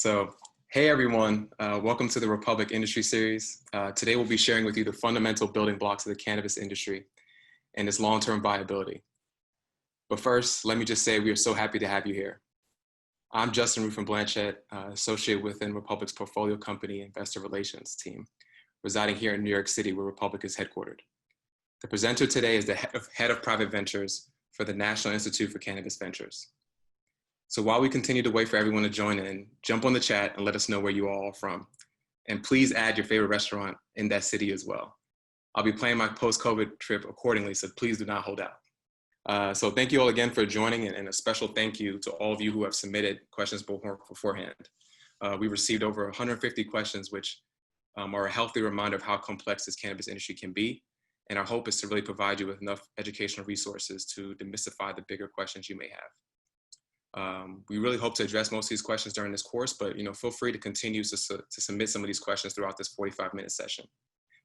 So, hey everyone, welcome to the Republic Industry Series. Today we'll be sharing with you the fundamental building blocks of the cannabis industry and its long-term viability. But first, let me just say we are so happy to have you here. I'm Justin Rufin Blanchett, associate within Republic's portfolio company investor relations team, residing here in New York City where Republic is headquartered. The presenter today is the head of private ventures for the National Institute for Cannabis Ventures. So while we continue to wait for everyone to join in, jump on the chat and let us know where you all are from. And please add your favorite restaurant in that city as well. I'll be planning my post-COVID trip accordingly, so please do not hold out. So thank you all again for joining, and a special thank you to all of you who have submitted questions beforehand. We received over 150 questions, which are a healthy reminder of how complex this cannabis industry can be. And our hope is to really provide you with enough educational resources to demystify the bigger questions you may have. We really hope to address most of these questions during this course, but feel free to continue to submit some of these questions throughout this 45-minute session.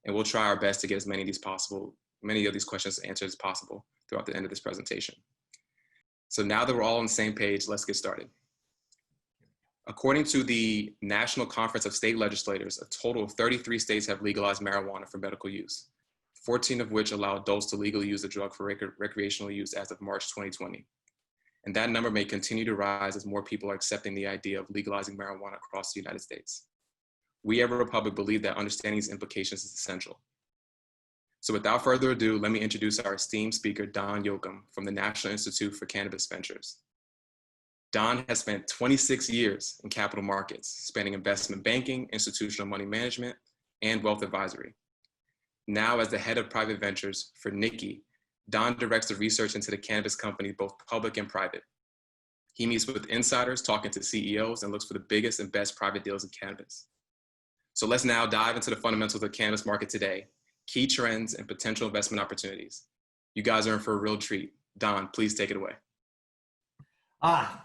And we'll try our best to get as many of these questions answered as possible throughout the end of this presentation. So now that we're all on the same page, let's get started. According to the National Conference of State Legislators, a total of 33 states have legalized marijuana for medical use, 14 of which allow adults to legally use the drug for recreational use as of March 2020. And that number may continue to rise as more people are accepting the idea of legalizing marijuana across the United States. We at Republic believe that understanding these implications is essential. So without further ado, let me introduce our esteemed speaker, Don Yoakum from the National Institute for Cannabis Ventures. Don has spent 26 years in capital markets, spanning investment banking, institutional money management, and wealth advisory. Now as the head of private ventures for Nikki, Don directs the research into the cannabis company, both public and private. He meets with insiders, talking to CEOs, and looks for the biggest and best private deals in cannabis. So let's now dive into the fundamentals of the cannabis market today, key trends and potential investment opportunities. You guys are in for a real treat. Don, please take it away.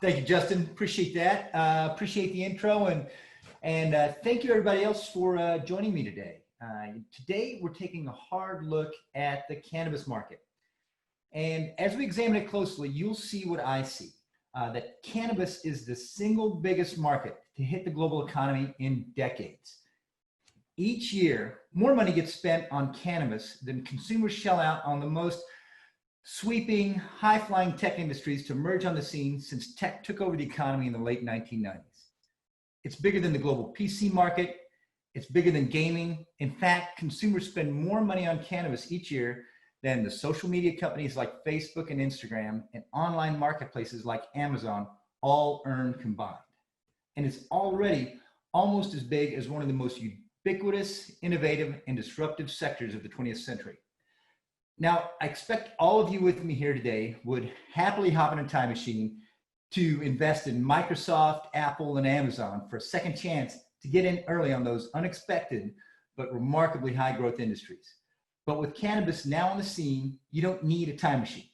Thank you, Justin. Appreciate that. Appreciate the intro, and thank you everybody else for joining me today. Today, we're taking a hard look at the cannabis market. And as we examine it closely, you'll see what I see, that cannabis is the single biggest market to hit the global economy in decades. Each year, more money gets spent on cannabis than consumers shell out on the most sweeping, high-flying tech industries to emerge on the scene since tech took over the economy in the late 1990s. It's bigger than the global PC market. It's bigger than gaming. In fact, consumers spend more money on cannabis each year than the social media companies like Facebook and Instagram and online marketplaces like Amazon all earn combined. And it's already almost as big as one of the most ubiquitous, innovative, and disruptive sectors of the 20th century. Now, I expect all of you with me here today would happily hop in a time machine to invest in Microsoft, Apple, and Amazon for a second chance to get in early on those unexpected but remarkably high growth industries. But with cannabis now on the scene, you don't need a time machine.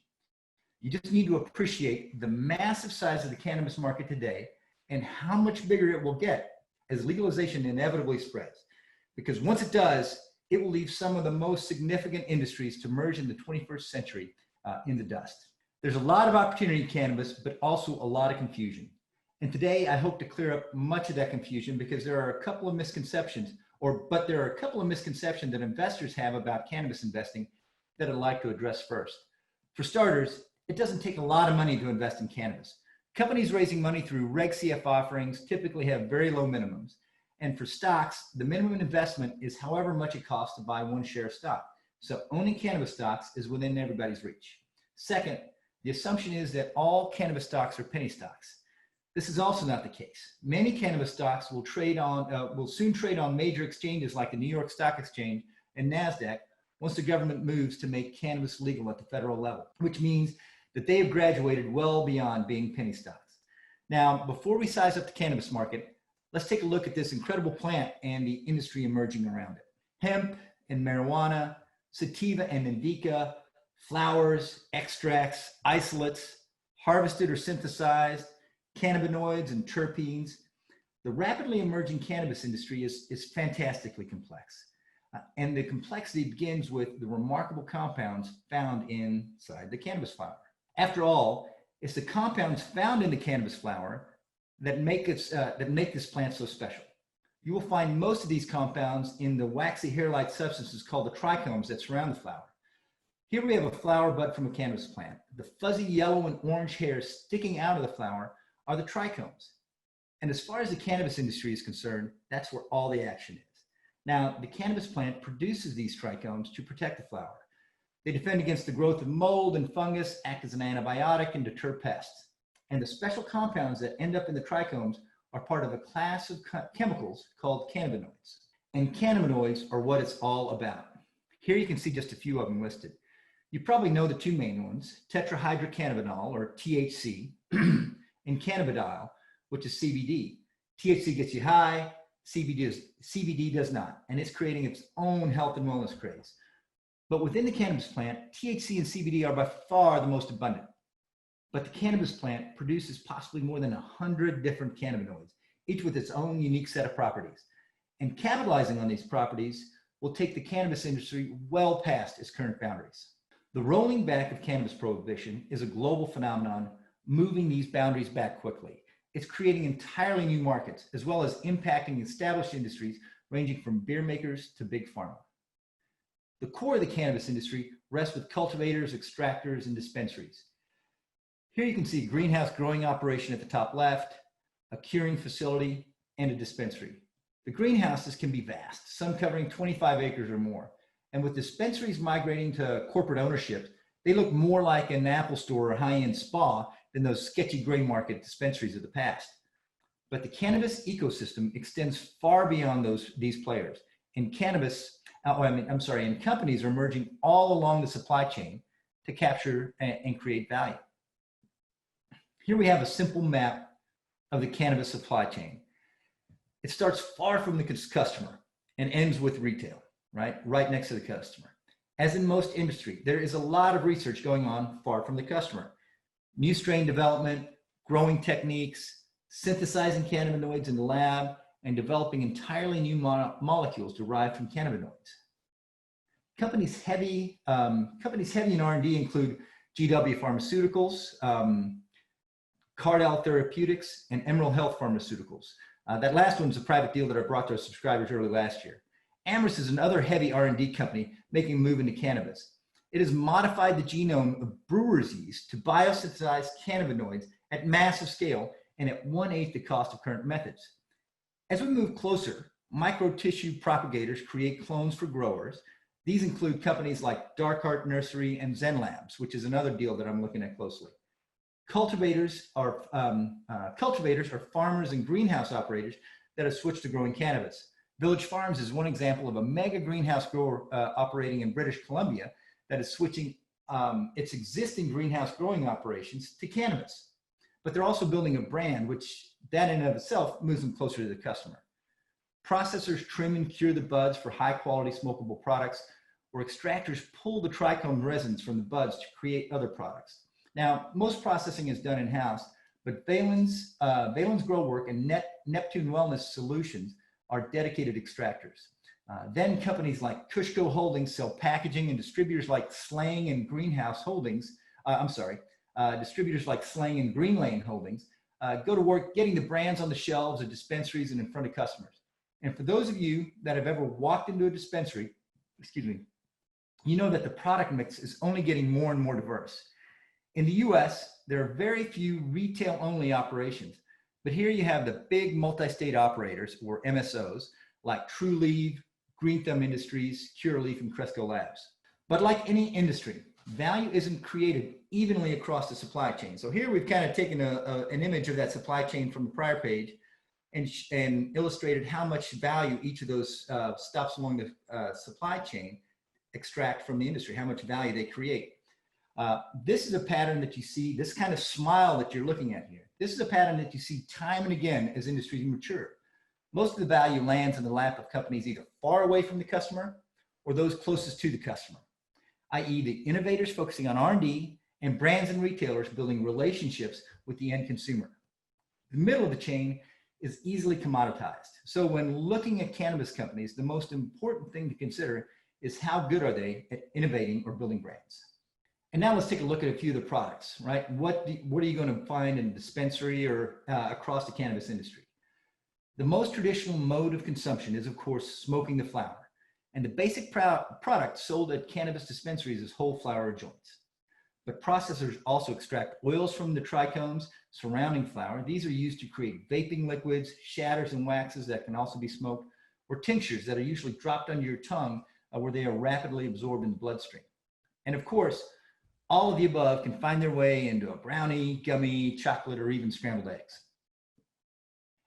You just need to appreciate the massive size of the cannabis market today and how much bigger it will get as legalization inevitably spreads. Because once it does, it will leave some of the most significant industries to merge in the 21st century in the dust. There's a lot of opportunity in cannabis, but also a lot of confusion. And today I hope to clear up much of that confusion because there are a couple of misconceptions that investors have about cannabis investing that I'd like to address first. For starters, it doesn't take a lot of money to invest in cannabis. Companies raising money through Reg CF offerings typically have very low minimums. And for stocks, the minimum investment is however much it costs to buy one share of stock. So owning cannabis stocks is within everybody's reach. Second, the assumption is that all cannabis stocks are penny stocks. This is also not the case. Many cannabis stocks will soon trade on major exchanges like the New York Stock Exchange and NASDAQ once the government moves to make cannabis legal at the federal level, which means that they have graduated well beyond being penny stocks. Now, before we size up the cannabis market, let's take a look at this incredible plant and the industry emerging around it. Hemp and marijuana, sativa and indica, flowers, extracts, isolates, harvested or synthesized, cannabinoids and terpenes. The rapidly emerging cannabis industry is fantastically complex. And the complexity begins with the remarkable compounds found inside the cannabis flower. After all, it's the compounds found in the cannabis flower that make this plant so special. You will find most of these compounds in the waxy hair-like substances called the trichomes that surround the flower. Here we have a flower bud from a cannabis plant. The fuzzy yellow and orange hairs sticking out of the flower are the trichomes. And as far as the cannabis industry is concerned, that's where all the action is. Now, the cannabis plant produces these trichomes to protect the flower. They defend against the growth of mold and fungus, act as an antibiotic, and deter pests. And the special compounds that end up in the trichomes are part of a class of chemicals called cannabinoids. And cannabinoids are what it's all about. Here you can see just a few of them listed. You probably know the two main ones, tetrahydrocannabinol, or THC, and cannabidiol, which is CBD. THC gets you high, CBD does not, and it's creating its own health and wellness craze. But within the cannabis plant, THC and CBD are by far the most abundant. But the cannabis plant produces possibly more than 100 different cannabinoids, each with its own unique set of properties. And capitalizing on these properties will take the cannabis industry well past its current boundaries. The rolling back of cannabis prohibition is a global phenomenon, moving these boundaries back quickly. It's creating entirely new markets, as well as impacting established industries ranging from beer makers to big pharma. The core of the cannabis industry rests with cultivators, extractors, and dispensaries. Here you can see a greenhouse growing operation at the top left, a curing facility, and a dispensary. The greenhouses can be vast, some covering 25 acres or more. And with dispensaries migrating to corporate ownership, they look more like an Apple store or high-end spa than those sketchy gray market dispensaries of the past. But the cannabis ecosystem extends far beyond these players. And companies are emerging all along the supply chain to capture and create value. Here we have a simple map of the cannabis supply chain. It starts far from the customer and ends with retail, right next to the customer. As in most industry, there is a lot of research going on far from the customer. New strain development, growing techniques, synthesizing cannabinoids in the lab, and developing entirely new molecules derived from cannabinoids. Companies heavy in R&D include GW Pharmaceuticals, Cardell Therapeutics, and Emerald Health Pharmaceuticals. That last one's a private deal that I brought to our subscribers early last year. Amyris is another heavy R&D company making a move into cannabis. It has modified the genome of brewer's yeast to biosynthesize cannabinoids at massive scale and at 1/8 the cost of current methods. As we move closer, micro-tissue propagators create clones for growers. These include companies like Dark Heart Nursery and Zen Labs, which is another deal that I'm looking at closely. Cultivators are farmers and greenhouse operators that have switched to growing cannabis. Village Farms is one example of a mega greenhouse grower operating in British Columbia that is switching its existing greenhouse growing operations to cannabis. But they're also building a brand, which that in and of itself moves them closer to the customer. Processors trim and cure the buds for high quality smokable products, or extractors pull the trichome resins from the buds to create other products. Now, most processing is done in-house, but Valen's Growwork and Neptune Wellness Solutions are dedicated extractors. Then companies like Kushco Holdings sell packaging, and distributors like Slang and Greenlane Holdings go to work getting the brands on the shelves of dispensaries and in front of customers. And for those of you that have ever walked into a dispensary, you know that the product mix is only getting more and more diverse. In the US, there are very few retail-only operations, but here you have the big multi-state operators, or MSOs, like TrueLeaf, Green Thumb Industries, Curaleaf, and Cresco Labs. But like any industry, value isn't created evenly across the supply chain. So here we've kind of taken an image of that supply chain from the prior page and illustrated how much value each of those stops along the supply chain extract from the industry, how much value they create. This is a pattern that you see, this kind of smile that you're looking at here. This is a pattern that you see time and again as industries mature. Most of the value lands in the lap of companies either far away from the customer or those closest to the customer, i.e. the innovators focusing on R&D and brands and retailers building relationships with the end consumer. The middle of the chain is easily commoditized. So when looking at cannabis companies, the most important thing to consider is how good are they at innovating or building brands. And now let's take a look at a few of the products, right? What are you going to find in a dispensary or across the cannabis industry? The most traditional mode of consumption is, of course, smoking the flower. And the basic product sold at cannabis dispensaries is whole flower joints. But processors also extract oils from the trichomes surrounding flower. These are used to create vaping liquids, shatters, and waxes that can also be smoked, or tinctures that are usually dropped under your tongue where they are rapidly absorbed in the bloodstream. And of course, all of the above can find their way into a brownie, gummy, chocolate, or even scrambled eggs.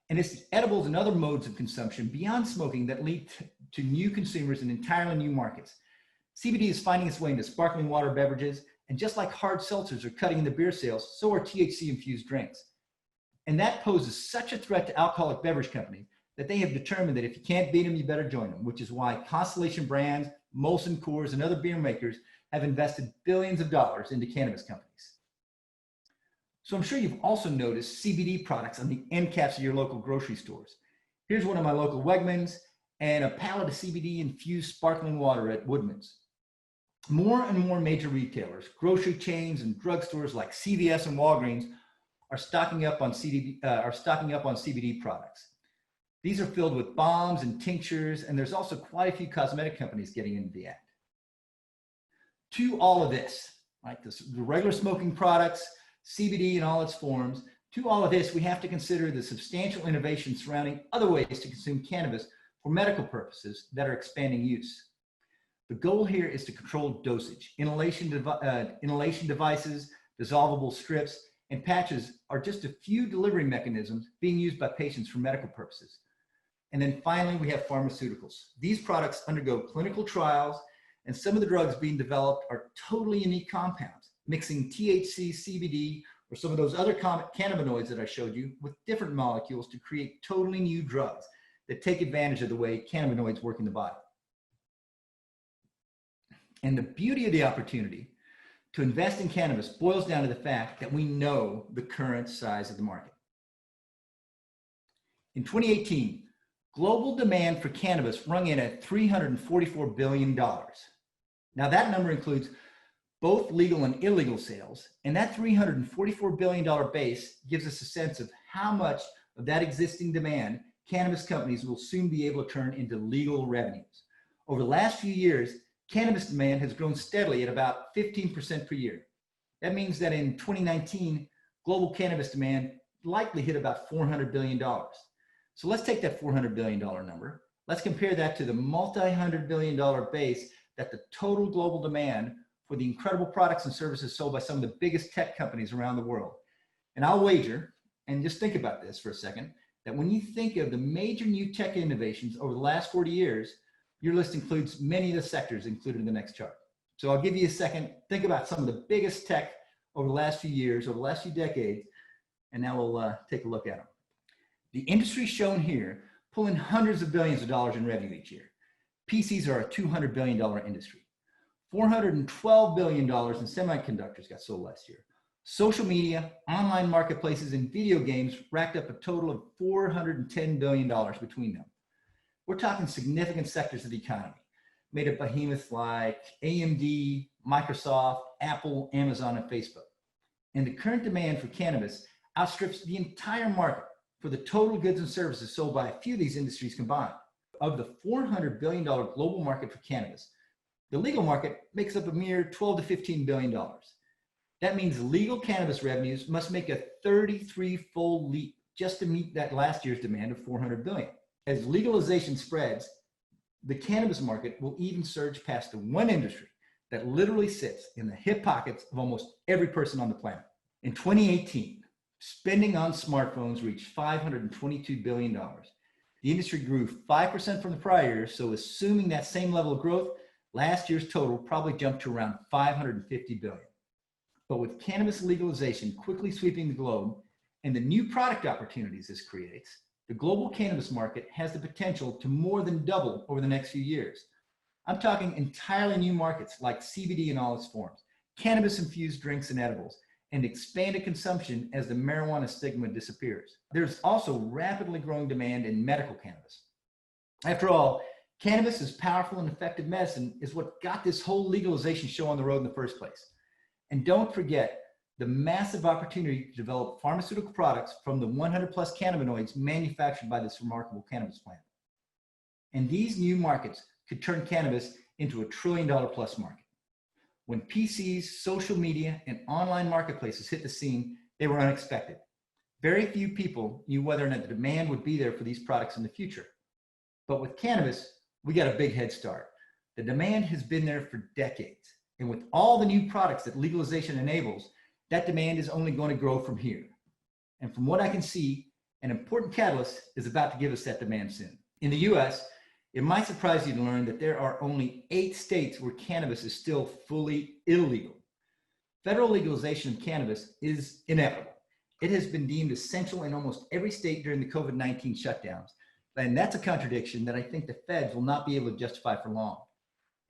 And it's the edibles and other modes of consumption beyond smoking that lead to new consumers in entirely new markets. CBD is finding its way into sparkling water beverages, and just like hard seltzers are cutting into beer sales, so are THC-infused drinks. And that poses such a threat to alcoholic beverage companies that they have determined that if you can't beat them, you better join them, which is why Constellation Brands, Molson Coors, and other beer makers have invested billions of dollars into cannabis companies. So I'm sure you've also noticed CBD products on the end caps of your local grocery stores. Here's one of my local Wegmans and a pallet of CBD-infused sparkling water at Woodman's. More and more major retailers, grocery chains, and drugstores like CVS and Walgreens are stocking up on CBD products. These are filled with balms and tinctures, and there's also quite a few cosmetic companies getting into the act. To all of this, like the regular smoking products, CBD in all its forms, to all of this, we have to consider the substantial innovation surrounding other ways to consume cannabis for medical purposes that are expanding use. The goal here is to control dosage. Inhalation devices, dissolvable strips, and patches are just a few delivery mechanisms being used by patients for medical purposes. And then finally, we have pharmaceuticals. These products undergo clinical trials, and some of the drugs being developed are totally unique compounds, mixing THC, CBD, or some of those other cannabinoids that I showed you with different molecules to create totally new drugs that take advantage of the way cannabinoids work in the body. And the beauty of the opportunity to invest in cannabis boils down to the fact that we know the current size of the market. In 2018, global demand for cannabis rung in at $344 billion. Now that number includes both legal and illegal sales, and that $344 billion base gives us a sense of how much of that existing demand cannabis companies will soon be able to turn into legal revenues. Over the last few years, cannabis demand has grown steadily at about 15% per year. That means that in 2019, global cannabis demand likely hit about $400 billion. So let's take that $400 billion number. Let's compare that to the multi-$100 billion base that the total global demand for the incredible products and services sold by some of the biggest tech companies around the world. And I'll wager, and just think about this for a second, that when you think of the major new tech innovations over the last 40 years, your list includes many of the sectors included in the next chart. So I'll give you a second. Think about some of the biggest tech over the last few years, over the last few decades, and now we'll take a look at them. The industry shown here pull in hundreds of billions of dollars in revenue each year. PCs are a $200 billion industry. $412 billion in semiconductors got sold last year. Social media, online marketplaces, and video games racked up a total of $410 billion between them. We're talking significant sectors of the economy, made of behemoths like AMD, Microsoft, Apple, Amazon, and Facebook. And the current demand for cannabis outstrips the entire market for the total goods and services sold by a few of these industries combined. Of the $400 billion global market for cannabis, the legal market makes up a mere $12 to $15 billion. That means legal cannabis revenues must make a 33-fold leap just to meet that last year's demand of $400 billion. As legalization spreads, the cannabis market will even surge past the one industry that literally sits in the hip pockets of almost every person on the planet. In 2018, spending on smartphones reached $522 billion. The industry grew 5% from the prior year, so assuming that same level of growth, last year's total probably jumped to around $550 billion. But with cannabis legalization quickly sweeping the globe and the new product opportunities this creates, the global cannabis market has the potential to more than double over the next few years. I'm talking entirely new markets like CBD in all its forms, cannabis-infused drinks and edibles, and expanded consumption as the marijuana stigma disappears. There's also rapidly growing demand in medical cannabis. After all, cannabis as powerful and effective medicine is what got this whole legalization show on the road in the first place. And don't forget the massive opportunity to develop pharmaceutical products from the 100 plus cannabinoids manufactured by this remarkable cannabis plant. And these new markets could turn cannabis into a $1 trillion plus market. When PCs, social media, and online marketplaces hit the scene, they were unexpected. Very few people knew whether or not the demand would be there for these products in the future. But with cannabis, we got a big head start. The demand has been there for decades. And with all the new products that legalization enables, that demand is only going to grow from here. And from what I can see, an important catalyst is about to give us that demand soon. In the US, it might surprise you to learn that there are only 8 states where cannabis is still fully illegal. Federal legalization of cannabis is inevitable. It has been deemed essential in almost every state during the COVID-19 shutdowns. And that's a contradiction that I think the feds will not be able to justify for long.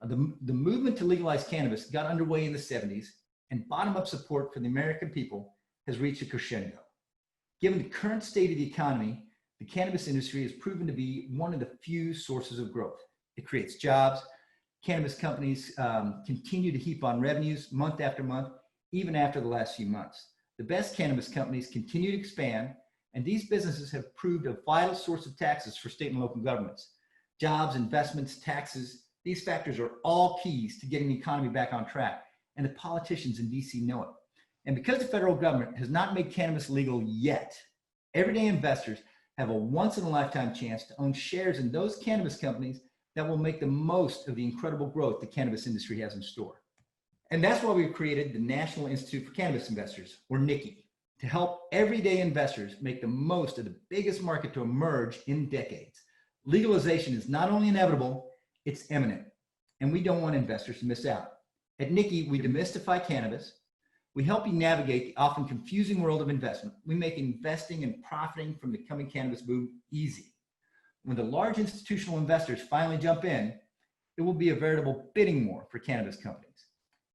The movement to legalize cannabis got underway in the 70s, and bottom-up support for the American people has reached a crescendo. Given the current state of the economy, the cannabis industry has proven to be one of the few sources of growth. It creates jobs. Cannabis companies continue to heap on revenues month after month, even after the last few months. The best cannabis companies continue to expand, and these businesses have proved a vital source of taxes for state and local governments. Jobs, investments, taxes, these factors are all keys to getting the economy back on track, and the politicians in DC know it. And because the federal government has not made cannabis legal yet, everyday investors have a once-in-a-lifetime chance to own shares in those cannabis companies that will make the most of the incredible growth the cannabis industry has in store. And that's why we've created the National Institute for Cannabis Investors, or NICI, to help everyday investors make the most of the biggest market to emerge in decades. Legalization is not only inevitable, it's imminent, and we don't want investors to miss out. At NICI, we demystify cannabis. We help you navigate the often confusing world of investment. We make investing and profiting from the coming cannabis boom easy. When the large institutional investors finally jump in, it will be a veritable bidding war for cannabis companies.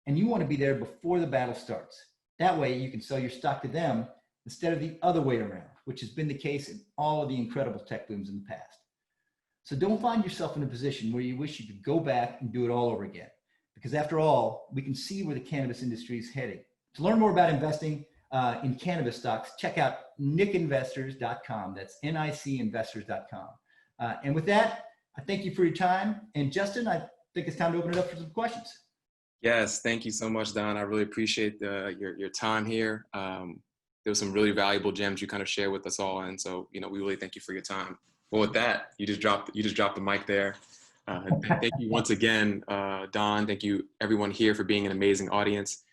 And you want to be there before the battle starts. That way you can sell your stock to them instead of the other way around, which has been the case in all of the incredible tech booms in the past. So don't find yourself in a position where you wish you could go back and do it all over again. Because after all, we can see where the cannabis industry is heading. To learn more about investing in cannabis stocks, check out nicinvestors.com. That's nicinvestors.com. And with that, I thank you for your time. And Justin, I think it's time to open it up for some questions. Yes, thank you so much, Don. I really appreciate your time here. There was some really valuable gems you kind of shared with us all, and so we really thank you for your time. Well, with that, you just dropped the mic there. Thank you once again, Don. Thank you everyone here for being an amazing audience.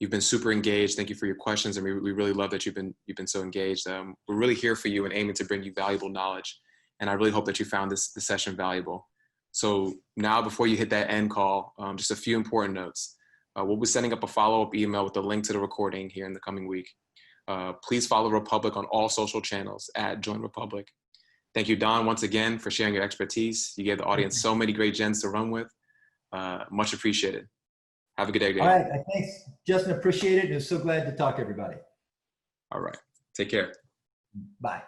You've been super engaged. Thank you for your questions, and we really love that you've been so engaged. We're really here for you and aiming to bring you valuable knowledge, and I really hope that you found this session valuable. So now, before you hit that end call, just a few important notes. We'll be sending up a follow-up email with the link to the recording here in the coming week. Please follow Republic on all social channels at Join Republic. Thank you, Don, once again for sharing your expertise. You gave the audience so many great gems to run with. Much appreciated. Have a good day, guys. All right, thanks, Justin. Appreciate it. And so glad to talk to everybody. All right, take care. Bye.